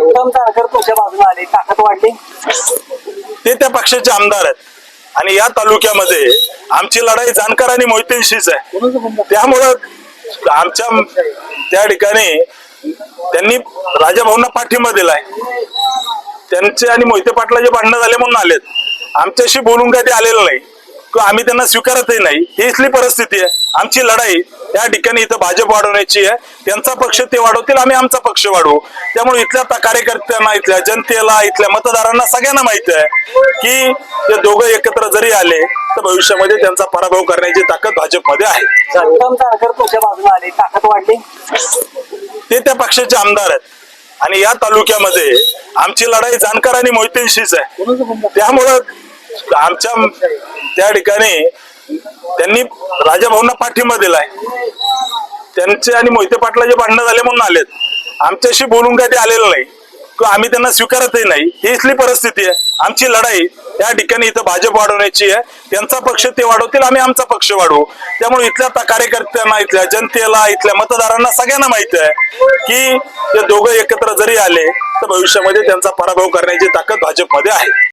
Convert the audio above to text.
उत्तम जानकर तुमच्या बाजूला आले, ताकद वाढली. ते त्या पक्षाचे आमदार आहेत आणि या तालुक्यामध्ये आमची लढाई जानकर आणि मोहितेंशीच आहे. त्यामुळं आमच्या त्या ठिकाणी त्यांनी राजाभाऊंना पाठिंबा दिलाय. त्यांचे आणि मोहिते पाटलाचे भांडणं झाले म्हणून आलेत. आमच्याशी बोलून काय ते आलेलं नाही किंवा आम्ही त्यांना स्वीकारतही नाही. ही इथली परिस्थिती आहे. आमची लढाई त्या ठिकाणी इथं भाजप वाढवण्याची आहे. त्यांचा पक्ष ते वाढवतील, आम्ही आमचा पक्ष वाढवू. त्यामुळे इथल्या कार्यकर्त्यांना, इथल्या जनतेला, इथल्या मतदारांना सगळ्यांना माहिती आहे की ते दोघं एकत्र जरी आले तर भविष्यामध्ये त्यांचा पराभव करण्याची ताकद भाजपमध्ये आहे. उत्तम जानकर तुमच्या बाजूला आले, ताकद वाढली. ते त्या पक्षाचे आमदार आहेत आणि या तालुक्यामध्ये आमची लढाई जानकर आणि मोहितेंशीच आहे. त्यामुळं आमच्या त्या ठिकाणी त्यांनी राजाभाऊंना पाठिंबा दिलाय. त्यांचे आणि मोहिते पाटलाचे भांडणं झाले म्हणून आलेत. आमच्याशी बोलून काय ते आलेलं नाही किंवा आम्ही त्यांना स्वीकारतही नाही. ही इथली परिस्थिती आहे. आमची लढाई त्या ठिकाणी इथं भाजप वाढवण्याची आहे. त्यांचा पक्ष ते वाढवतील, आम्ही आमचा पक्ष वाढवू. त्यामुळे इथल्या कार्यकर्त्यांना, इथल्या जनतेला, इथल्या मतदारांना सगळ्यांना माहिती आहे की ते दोघं एकत्र जरी आले तर भविष्यामध्ये त्यांचा पराभव करण्याची ताकद भाजपमध्ये आहे.